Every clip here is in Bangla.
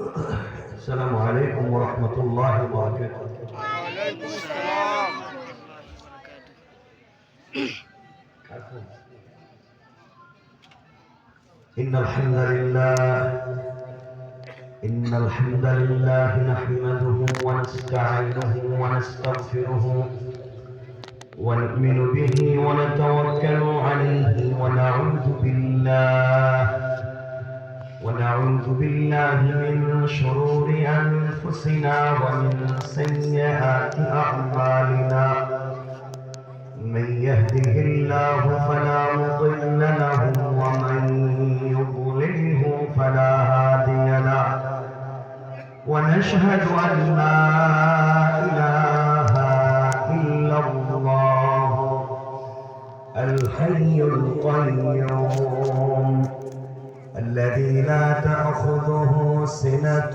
السلام عليكم ورحمة الله وبركاته. وعليكم السلام. إن الحمد لله نحمده ونستعينه ونستغفره ونؤمن به ونتوكل عليه ونعوذ بالله من شرور أنفسنا ومن سيئات أعمالنا. من يهده الله فلا مضل له ومن يضلله فلا هادي له. ونشهد أن لا إله إلا الله الحي القيوم الذي لا تأخذه سنة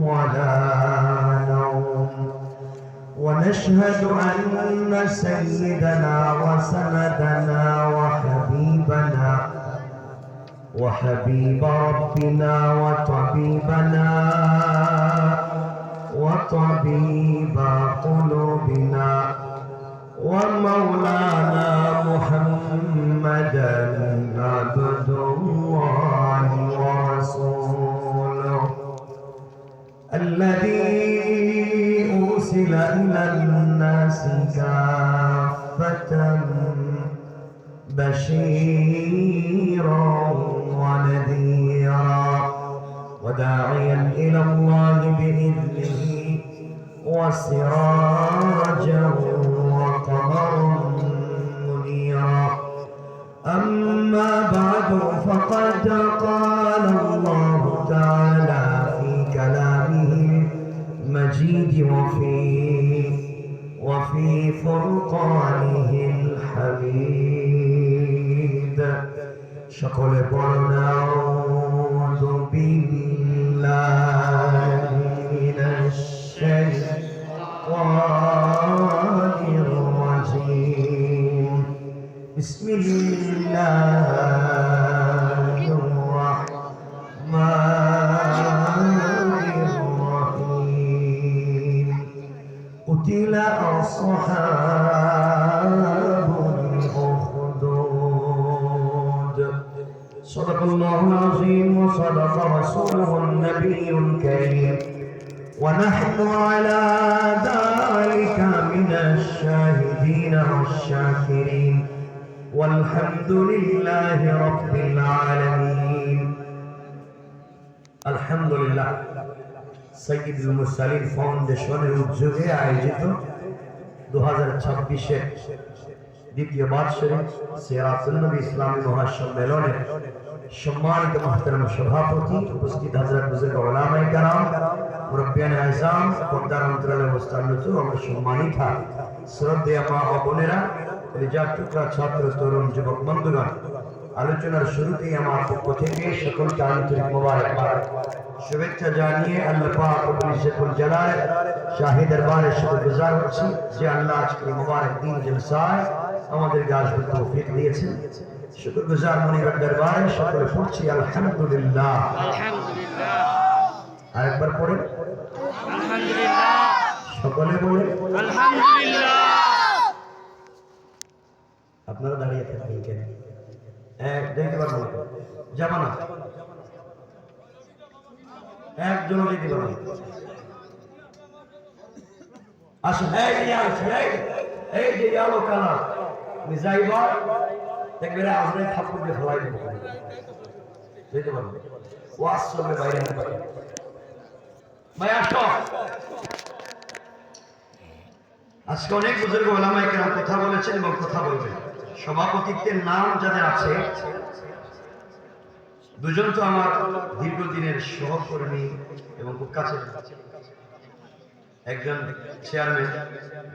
ولا نوم. ونشهد أن سيدنا وسندنا وحبيب ربنا وطبيب قلوبنا ومولانا محمدا عبد الله ورسوله الذي أرسل إلى الناس كافة بشيرا ونذيرا وداعيا إلى الله بإذنه وسراجا وقمرا منيرا. أما بعد فقد قال الله تعالى في كلامه المجيد وفي فرقانه الحميد. সকলে পড়ুন আউযু বিল্লাহি মিনাশ শাইতানির রাজীম। বিসমিল্লাহির রাহমানির রাহিম। قتل أصحاب الأخدود. صدق الله العظيم وصدق رسوله النبي الكريم ونحن على ذلك من الشاهدين والشاكرين والحمد لله رب العالمين. الحمد لله সাইয়্যিদুল মুরসালিন ফাউন্ডেশনের উদ্যোগে আয়োজিত 2026 দ্বিতীয় বার্ষিক সিরাতুন নবী ইসলামী মহাসম্মেলনের সম্মানিত মুহতারাম সভাপতি, উপস্থিত হযরত বুজুর্গ উলামায়ে কেরাম, মুরব্বিয়ানে আযম, পর্দার অন্তরালে অবস্থানরত আমার সম্মানিত শ্রদ্ধেয় মা ও বোনেরা, কলিজার টুকরা ছাত্র তরুণ যুবক বন্ধুগণ, আলোচনার শুরুতেই আমার পক্ষ থেকে সকলকে আন্তরিক মোবারকবাদ শুভেচ্ছা জানিয়ে আল্লাহ পাক রব্বুল ইজ্জতুল জালাল শাহী দরবারে শুকরগুজার হচ্ছি যে আল্লাহ আজকের মুবারক দিন জলসায় আমাদেরকে আসবার তৌফিক দিয়েছেন। শুকরগুজার মনিবের দরবারে সকলে পড়ছি আলহামদুলিল্লাহ। আরেকবার পড়ে আলহামদুলিল্লাহ। সকলে বলে আলহামদুলিল্লাহ। আপনারা দাঁড়িয়ে থাকবেন কেন? দেখতে পারবেন যাবা না, একজনও যেতে পারবেন। আসুন, এই যে আলো কালার যাইবা দেখবে আসলে ঠাকুর দিয়ে ফেলাই দেবো, যেতে পারবে ওয়াজ চলবে বাইরে হতে পারে। ভাই আসো, আজকে অনেক বুজুর্গ উলামায়ে কেরাম কথা বলেছেন এবং কথা বলবেন। সভাপতিত্বের নাম যাদের আছে, দুজন তো আমার দীর্ঘদিনের সহকর্মী এবং খুব কাছে, একজন চেয়ারম্যান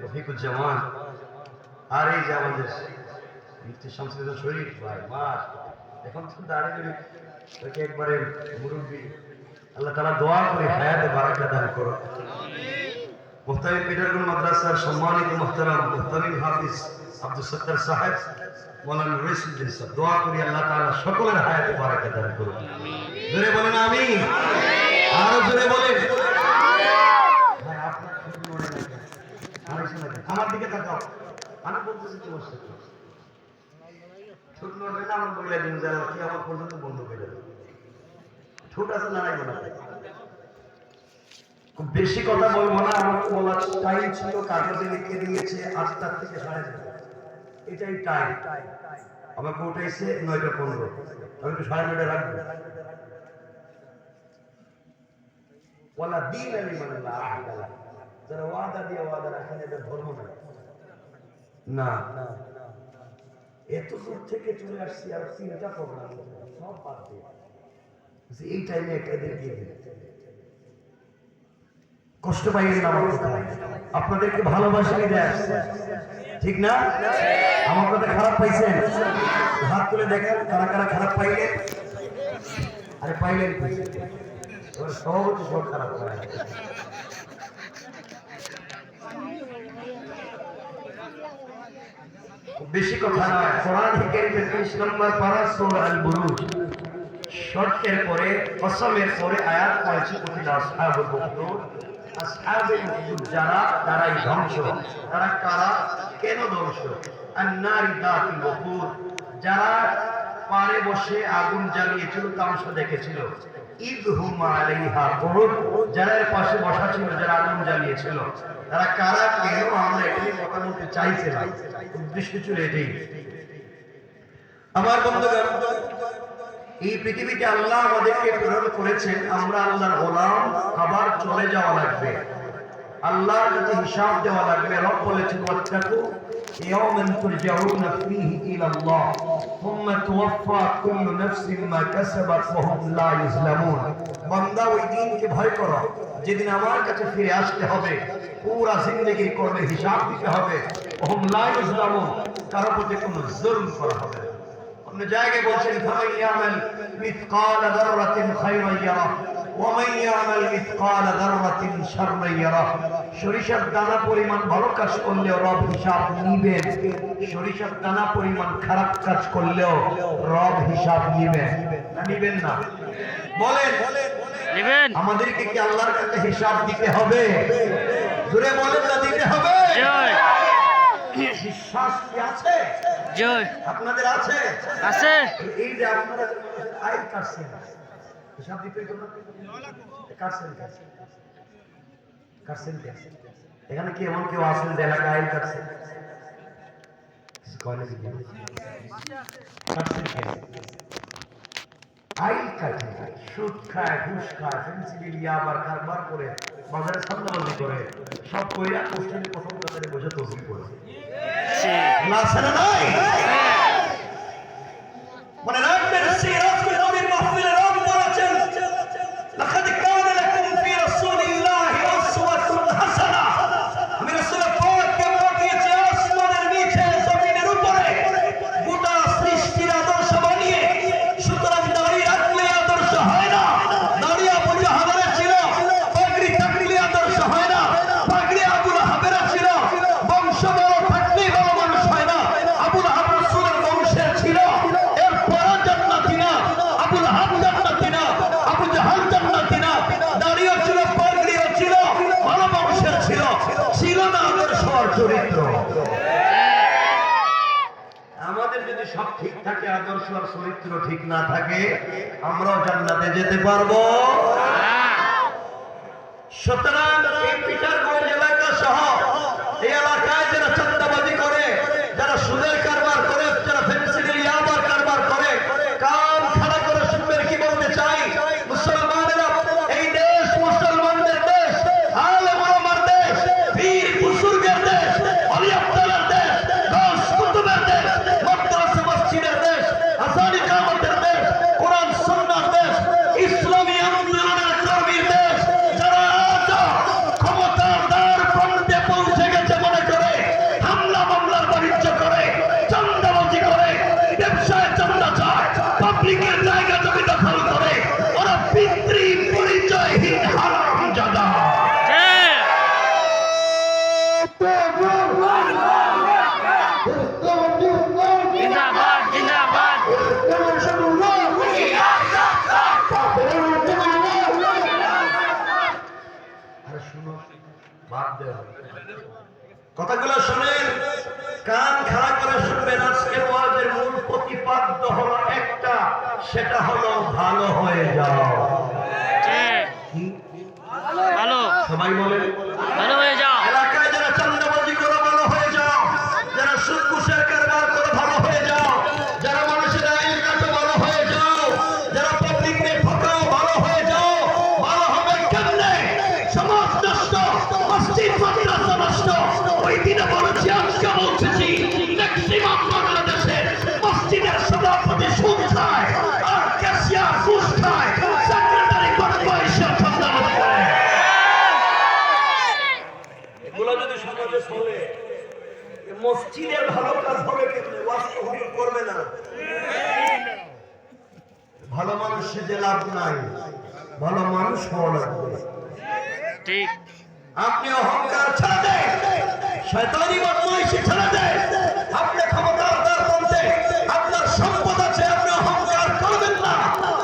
রফিকুজ্জামান, আর এই যে আমাদের মুফতি শামসুল শরীফ ভাই, মাস এখন তো দাঁড়িয়ে ওকে একবারে মুরব্বী। আল্লাহ তাআলা দোয়া করে হায়াতে বারাকা দান করো। মুহতামিম পিটারগঞ্জ মাদ্রাসার সম্মানিত মুহতারাম মুহতামিম হাফিজ আব্দুল সত্তার সাহেব, মৌলানা রইসুদ্দিন সাহেব, দোয়া করি আল্লাহ তাআলা সকলের হায়াতে বারাকা দান করুন। জোরে বলেন আমিন। আরো জোরে বলেন ভাই আপনার ঠোঁট নড়ে না কেন? আমার দিকে তাকাও, আমি বলতেছি তোমার সাথে ঠোঁট নড়বে না, আমার বলে দিন যে কি আমার পর্যন্ত বন্ধ হয়ে যাবে। ঠোঁট আছে নাড়াইবো না। খুব বেশি কথা বলবো না, আমার বলার টাইম ছিল, কাগজে লিখে দিয়েছে 8টা থেকে 9:30, এটাই টাইম। আমাকে উঠাইছে 9:15, আমি তো 9:30 রাখবো। ওয়ালা দিন লিমান লা আহদ লাহ, যারা ওয়াদা দিয়ে ওয়াদা রাখেন এটা ধর্ম না। না, এত দূর থেকে চলে আসছি, আর 3টা প্রোগ্রাম সব বাদ দিয়ে এই টাইমে একটা দিয়ে দিন। কষ্ট পাইয়েন না আমার কথা, আপনাদেরকে ভালোবাসা দিয়ে আসছে, ঠিক না? আমার কথা খারাপ পাইছেন? হাত তুলে দেখেন কারা কারা খারাপ পাইলেন। আরে পাইলেন সহজ সব খারাপ পায়। বেশি কথা নয়, কোরআন কারীমের 30 নম্বর পারা সূরা আল বুরুজ, শর্তের পরে কসমের পরে আয়াত পড়েছে কুতিলা আসহাবুল উখদুদ। আসহাবুল উখদুদ যারা, তারাই ধ্বংস। তারা কারা, কেন ধ্বংস? আন-নারি দাতিল ওকুদ, যারা পারে বসে আগুন জ্বালিয়েছিল, তামাশা দেখেছিল। ইদহুম আলাইহা কুউদ, যারা এর পাশে বসা ছিল, যারা আগুন জ্বালিয়েছিল। তারা কারা, কেন, আমরা এটাই কথা বলতে চাইছিলাম। উদ্দেশ্য ছিল এটাই। আমার বন্ধুগণ, এই পৃথিবীতে আল্লাহ আমাদেরকে প্রেরণ করেছেন, আমরা আল্লাহর গোলাম, আবার চলে যাওয়া লাগবে, আল্লাহর কাছে হিসাব দেওয়া লাগবে। রব বলেছেন ওয়াত্তাকু ইয়াওমান তুরজাউনা ফীহি ইলাল্লাহ সুম্মা তুওয়াফা কুল্লু নাফসিন মা কাসাবাত ওয়া হুম লা ইউজলামুন। বান্দা, ওই দিনকে ভয় করো যেদিন আমার কাছে ফিরে আসতে হবে, পুরা জিন্দেগির কর্মের হিসাব দিতে হবে। ওয়া হুম লা ইউজলামুন, কারো প্রতি কোনো জুলম করা হবে না। অন্য জায়গায় বলছেন ফামান ইয়ামাল মিসকালা যাররাতিন খায়রান ইয়ারা ওয়া মান ইয়ামাল মিসকালা যাররাতিন শাররান ইয়ারা। সরিষার দানা পরিমাণ ভালো কাজ করলেও রব হিসাব নিবেন, সরিষার দানা পরিমাণ খারাপ কাজ করলেও রব হিসাব নিবেন না, নিবেন না? বলেন নেবেন। আমাদেরকে কি আল্লাহর কাছে হিসাব দিতে হবে? জোরে বলেন না, দিতে হবে। জয় বিশ্বাস কি আছে? জয় আপনাদের আছে? আছে। এই যে আপনারা আইন কাটছেন, হিসাব দিতে হবে না? কাটছেন কাটছেন কে? এখানে কি এমন কেউ আছেন যে এলাকায় আইন কাটছেন? আইন কাটে, সুদ খায়, ঘুষ খায়, ফেন্সিডিল ইয়াবার কারবার করে, বাজারে সান্দাবাজি করে, সব কইরা কোশ্চেনে প্রথম কাতারে বসে তসবিহ করে। আছে না নাই? মনে রাখবেন, সিরাতুল নবীর মাহফিলে রব বলেছেন লাকাদ কানা লাকুম ফি রাসূলিল্লাহি উসওয়াতুন হাসানাহ। আমি রাসূলের পাককে পাঠিয়েছি আসমানের নিচে, জমিনের উপরে, গোটা সৃষ্টির আদর্শ বানিয়ে। সুতরাং দাড়ি রাখলে আদর্শ হয় না, দাড়ি আবু জাহালের ছিল। পাগড়ি থাকলে আদর্শ হয় না, পাগড়ি আবু লাহাবের ছিল। বংশ বড় থাকলে বড় মানুষ হয় না, আবু লাহাব রাসূলের বংশের ছিল। এরপর জান্নাতি না, আবু লাহাব জান্নাতি না, আবু জাহাল জান্নাতি না। দাড়িও ছিল, পাগড়িও ছিল, ভালো বংশের ছিল, ছিল না আদর্শ আর চরিত্র। আমাদের যদি সব ঠিক থাকে, আদর্শ আর চরিত্র ঠিক না থাকে, আমরাও জান্নাতে যেতে পারবো? সুতরাং এই পিটারগঞ্জ এলাকা সহ এই এলাকায় যারা চাঁদাবাজি করে, যারা সুদের কারবার করে, যারা ফেন্সিডিল ইয়াবার কারবার করে, কান খাড়া করে শুনবেন কি বলতে চাই। মুসলমানেরা, এই দেশ মুসলমানদের দেশ, আলেম ওলামার দেশ, পীর বুজুর্গের দেশ, ওলি আল্লাহর দেশ, গাউস কুতুবের দেশ, মাদ্রাসা মসজিদের দেশ, আযান ইকামতের দেশ, কোরআন সুন্নাহর দেশ, ইসলামী আন্দোলনের কর্মীর দেশ। যারা বাদ দেওয়া। কথাগুলো শুনেন, কান খাড়া করে শুনবেন। আজকের ওয়াজের মূল প্রতিপাদ্য হলো একটা, সেটা হলো ভালো হয়ে যাও। কি ভালো, সবাই বলেন ভালো হয়ে যাও। এলাকায় যারা চাঁদাবাজি করে ভালো হয়ে যাও, যারা সুদ ঘুষের কারবার করে ভালো হয়ে যাও, যারা মানুষের আইন কাটে ভালো হয়ে যাও, যারা পাবলিককে ঠকাও ভালো হয়ে যাও। ভালো হবে কেমনে? সমাজ নষ্ট, মসজিদ মাদ্রাসা নষ্ট। ওই দিনে বলেছি, আজকে বলছি, ম্যাক্সিমাম বাংলাদেশে মসজিদের সভাপতি সুদ খায় আর ক্যাশিয়ার ঘুষ খায়, সেক্রেটারি করে পয়সা চাঁদাবাজি করে। এগুলো যদি সমাজে চলে, মসজিদের ভালো কাজ হবে কেমনে? ওয়াজ তো হুজুর করবে না। ভালো মানুষ সেজে লাভ নাই, ভালো মানুষ হওয়া লাগবে। ঠিক। আপনি অহংকার ছেড়ে দেন, শয়তানি বদমাইশি ছেড়ে দেন। আপনি ক্ষমতার বলতে আপনার সম্পদ আছে, আপনি অহংকার করবেন না।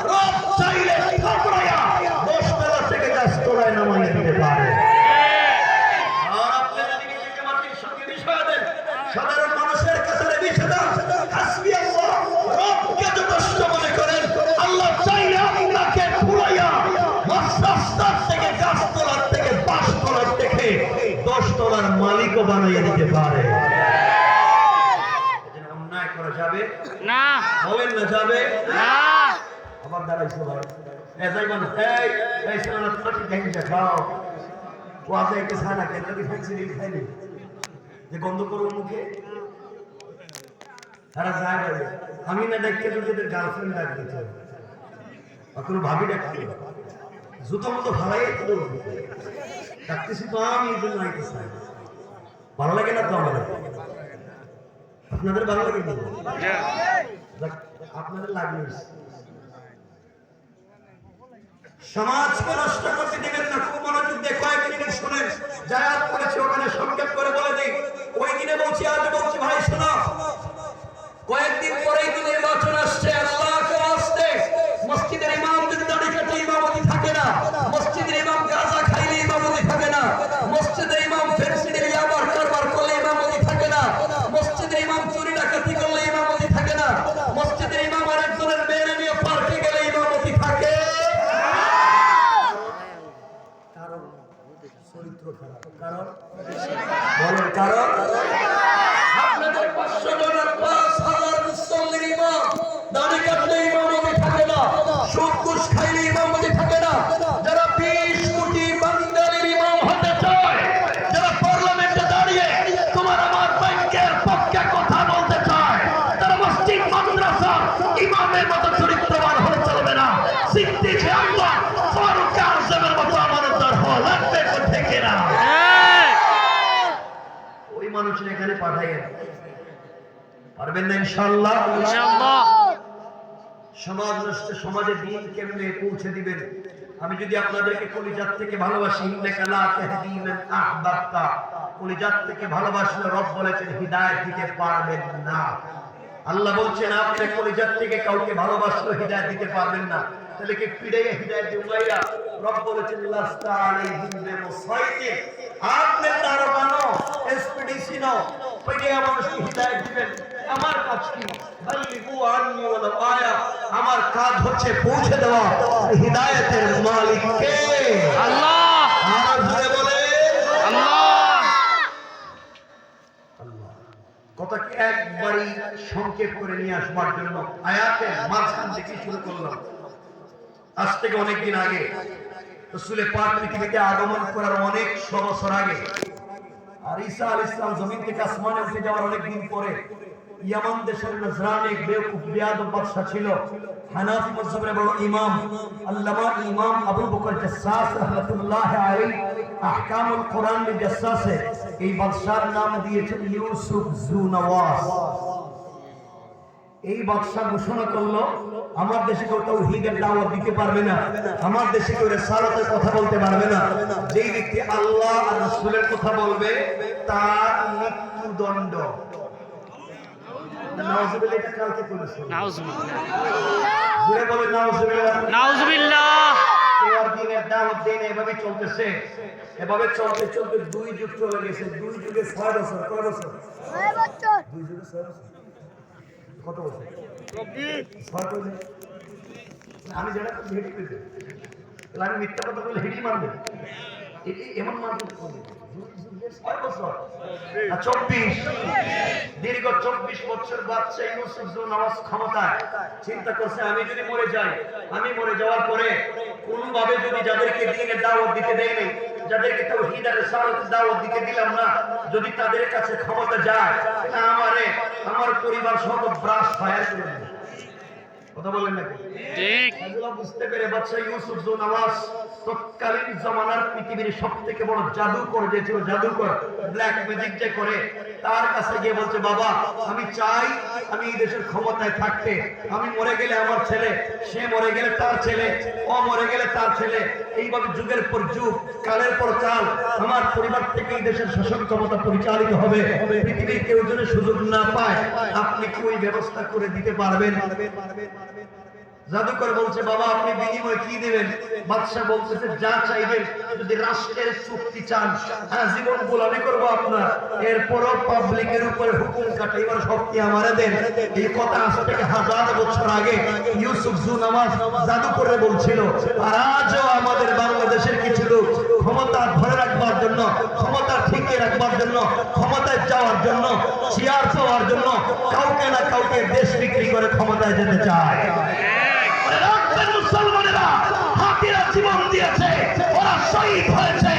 রব চাইলে থাপড়াইয়া 10 তলা থেকে 10 তলায় নামাইয়া দিতে পারে। আর আপনি যদি নিজেকে মাটির সঙ্গে মিশিয়ে দেন, সাধারণ মানুষের কাছে মিশে দেন, হাসবি আল্লাহ, রবকে যথেষ্ট মনে করেন, আল্লাহ চাইলে আপনাকে ফুলাইয়া রাস্তার থেকে 10 তলার থেকে 5 তলার থেকে 10 তলার মালিকও বানাইয়া দিতে পারে। এজন্য অন্যায় করা যাবে না, বলেন না, যাবে না। আবার দাঁড়াইছো ভাই, যাইবেন। এই সারা মাটি দেখি খাও, ওয়াজে কে সানা কেন কি ফেন্সি খাইনি যে গন্ধ করো মুখে। তারা যায় বলে আমি না দেখতে যদি গার্লফ্রেন্ড ডাক দিতে কোনো ভাবি ডাকতে জুতো মতো ভালাই ডাকতেছি তো আমি এই জন্য আইতে চাই। ভালো লাগে না তো আমার, আপনাদের ভালো লাগে না? আপনাদের লাগবে। সমাজকে নষ্ট করতে দেবেন না। খুব মনোযোগ দিয়ে কয়েক মিনিট শুনেন। জায়াত করেছে ওখানে সংক্ষেপ করে বলে দিই। ওই দিনে বলছি, আজ বলছি, ভাই শোনো, কয়েকদিন পরেই তো নির্বাচন আসছে। আল্লাহ করে আসছে। মসজিদের ইমাম যদি দাড়ি কাটে ইমামতি থাকে না, মসজিদের ইমাম গাঁজা খাইলে ইমামতি থাকে না, মসজিদের ইমাম ফেন্সিডির ইয়াবার কারবার করলে ইমামতি থাকে না, মসজিদের ইমাম চুরি ডাকাতি করলে ইমামতি থাকে না, মসজিদের ইমাম আরেকজনের মেয়ে নিয়ে পার্কে গেলে ইমামতি থাকে। কারণ চরিত্র খারাপ। কারণ বলেন, কারণ আপনাদের 500 জনের 5000 মুসল্লির ইমাম দাড়ি কাটলে ইমামতি থাকে না, সুদ ঘুষ খাইলে ইমামতি থাকে না। যারা 20 কোটি বাঙালির ইমাম হতে চায়, যারা পার্লামেন্টে দাঁড়িয়ে তোমার আমার ব্যাংকের পক্ষে কথা বলতে চায়, তারা মসজিদ মাদ্রাসা ইমামের মতো চরিত্রবান হলে চলবে না। সিদ্দিক আকবর, ফারুক আজমের মতো আমানতদার হওয়া লাগবে, ঠিক না? ওই মানুষের এখানে পাঠাইয়েন, পারবেন না ইনশাআল্লাহ? ইনশাআল্লাহ। সমাজ নষ্ট, সমাজে দিন কেমনে পৌঁছে দিবেন? আমি যদি আপনাদেরকে কলিজাত থেকে ভালোবাসি, ইন্নাকা লা তাহদি মান আহবাবতা, কলিজাত থেকে ভালোবাসলে রব বলেছেন হিদায়াত দিতে পারবেন না। আল্লাহ বলছেন আপনি কলিজাত থেকে কাউকে ভালোবাসলে হিদায়াত দিতে পারবেন না, তাহলে কি পিড়াইয়া হিদায়াত দিউলাইয়া? রব বলেছেন লাস্তা আলাইহিম বিমুসাইতির, আপনি তার বানো এসপিডিসি নো পিড়াইয়া মানুষকে হিদায়াত দিবেন। আমার কাজ কি? বাল্লিগু আন্নি ওয়ালা আয়া, আমার কাজ হচ্ছে পৌঁছে দেওয়া হিদায়াতের মালিক কে? আল্লাহ। আর জোরে বলে আল্লাহ। আল্লাহ। কথাকে একবারই সংক্ষেপ করে নিয়ে আসবার জন্য আয়াতের মাঝখান থেকে শুরু করলাম। আজ থেকে অনেকদিন আগে রাসূলের পাক পৃথিবীতে আগমন করার অনেক বছর আগে, আর ঈসা আলাইহিস সালাম জমিন থেকে আসমানে উঠে যাওয়ার অনেকদিন পরে, ইয়ামান দেশের নজরান এক বেওকুফ বেয়াদব বাদশা ছিল, হানাফি মাযহাবের বড় ইমাম আল্লামা ইমাম আবু বকর জাসসাস রাহমাতুল্লাহ আলাইহি আহকামুল কোরআনের জাসসাসে এই বাদশার নাম দিয়েছেন ইউসুফ জুনওয়াস। এই বাদশা ঘোষণা করলো আমার দেশে কেউ তাওহীদের দাওয়াত দিতে পারবে না, আমার দেশে কেউ রিসালাতের কথা বলতে পারবে না। যেই ব্যক্তি আল্লাহ আর রাসূলের কথা বলবে তার মৃত্যুদণ্ড। নাউজুবিল্লাহ, এটা কালকে করেছে। নাউজুবিল্লাহ। জোরে বলে নাউজুবিল্লাহ। নাউজুবিল্লাহ। আল্লাহর দ্বীনের দাওয়াত দেন, এভাবে চলতেছে। এভাবে চলতে চলতে 2 যুগ চলে গেছে। 2 যুগে 6 বছর। কয় বছর? 6 বছর। 2 যুগে 6 বছর। কত বছর? 6 কইলে আমি যেটা হেডি কইতে, আমি মিথ্যা কথা বলে হেডি মানবে, এমন মানবে 6 বছর। 24 দীর্ঘ 24 বছর বাদশা ইউসুফ যুন নওয়াজ ক্ষমতায় চিন্তা করছে, আমি যদি মরে যাই, আমি মরে যাওয়ার পরে কোনভাবে যদি যাদেরকে দ্বীনের দাওয়াত দিতে দেই নাই, যাদেরকে তাওহীদ আর রিসালাতের দাওয়াত দিতে দিলাম না, যদি তাদের কাছে ক্ষমতা যায়, না আমারে আমার পরিবার সহ ব্রাশ ফায়ার করে দেবে। কথা বলেন নাকি? ঠিক। এগুলো বুঝতে পেরে বাদশা ইউসুফ যুন নওয়াজ তৎকালীন জমানার পৃথিবীর সবথেকে বড় জাদুকর যে ছিল, জাদুকর ব্ল্যাক ম্যাজিক যে করে, তার কাছে গিয়ে বলছে, বাবা আমি চাই আমি এই দেশের ক্ষমতায় থাকতে, আমি মরে গেলে আমার ছেলে, সে মরে গেলে তার ছেলে, ও মরে গেলে তার ছেলে, এইভাবে যুগের পর যুগ, কালের পর কাল আমার পরিবার থেকে এই দেশের শাসন ক্ষমতা পরিচালিত হবে, পৃথিবীর কেউ যেন সুযোগ না পায়, আপনি কি ওই ব্যবস্থা করে দিতে পারবেন? জাদুকর বলছে, বাবা আপনি বিনিময় কি দিবেন? বাদশা বলতেছে, যা চাইবেন, যদি রাষ্ট্রের চুক্তি চান, হ্যাঁ জীবন গোলামি করবো আপনার, এরপরও পাবলিকের উপরে হুকুম কাটাইবার শক্তি আমারে দেন। এই কথা আজ থেকে 1000 বছর আগে ইউসুফ যুন নওয়াজ জাদুকরে বলছিল। আর আজও আমাদের বাংলাদেশের কিছু লোক ক্ষমতা ধরে রাখবার জন্য, ক্ষমতা ঠিকই রাখবার জন্য, ক্ষমতায় যাওয়ার জন্য, চেয়ার পাওয়ার জন্য কাউকে না কাউকে দেশ বিক্রি করে ক্ষমতায় যেতে চায়। মুসলমানেরা হাতিরা জীবন দিয়েছে, ওরা শহীদ হয়েছে,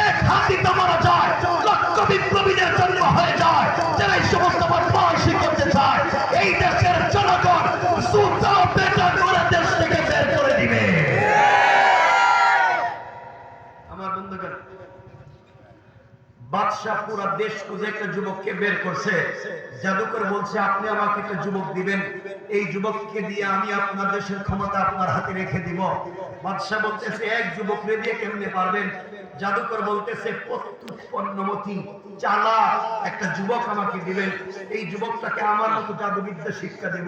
এক হাতি তো মারা যায়, লক্ষ বিপ্লবীদের জন্ম হয়ে যায়, যারা এই সমস্ত বদমাইশি করতে চায়, এই দেশের জনগণ সুতাও বেটা করে দেশ থেকে বের করে দিবে। আমার বন্ধুগণ, বাদশাহ পুরা দেশ খুঁজে একটা যুবককে বের করছে। জাদুকর বলছে, আপনি আমাকে একটা যুবক দিবেন, এই যুবককে দিয়ে আমি আপনার দেশের ক্ষমতা আপনার হাতে রেখে দিব। বাদশাহ বলতেছে, এক যুবককে দিয়ে কেমনে পারবেন? জাদুকর বলতেছে, প্রত্যুৎপন্নমতি চালা একটা যুবক আমাকে দিবেন, এই যুবকটাকে আমার মতো জাদুবিদ্যা শিক্ষা দেব,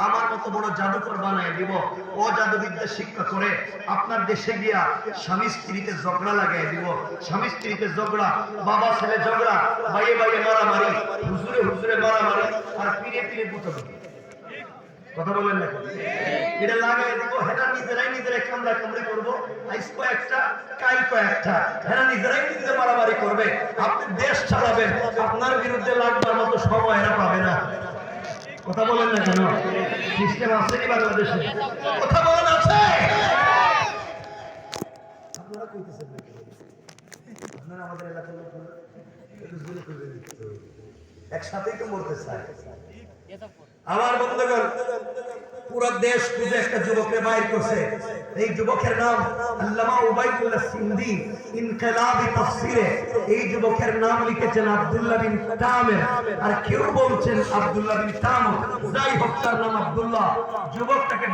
আমার মতো বড় জাদুকর বানায় দিব, ও জাদুবিদ্যা শিক্ষা করে আপনার দেশে গিয়া স্বামী স্ত্রীতে ঝগড়া লাগাই দিব, স্বামী স্ত্রীতে ঝগড়া, বাবা ছেলে ঝগড়া, ভাইয়ে ভাইয়ে মারামারি, হুজুরে হুজুরে মারামারি, আর পীরে পীরে বুঝাবুঝি। কথা বলেন না? এটা লাগাই দিব, হেরা নিজেরাই কামড়া কামড়ি করবো, আইসকো একটা কালকো একটা, হেরা নিজেরাই নিজে মারামারি করবে, আপনি দেশ চালাবেন, আপনার বিরুদ্ধে লাগবার মতো সময় এরা পাবে না। কথা বলেন না কেন? সিস্টেম আছে কি বাংলাদেশে? কথা বলেন আছে? আপনারা কইতেছেন নাকি? আপনারা আমাদের এলাকার লোক একটু জোরে করে দিতে হবে, একসাথেই তো মরতে চায়। আমার বন্ধুগণ, পুরো দেশ খুঁজে একটা যুবককে বাইর করছে। এই যুবকের নাম আল্লামা উবাইদুল্লাহ সিন্ধি, ইনকিলাবি তাফসিরে এই যুবকের নাম লিখেছেন আব্দুল্লাহ বিন তামির, আর কেউ বলছেন আব্দুল্লাহ বিন তামির, যাই হোক তার নাম আব্দুল্লাহ। যুবকটাকে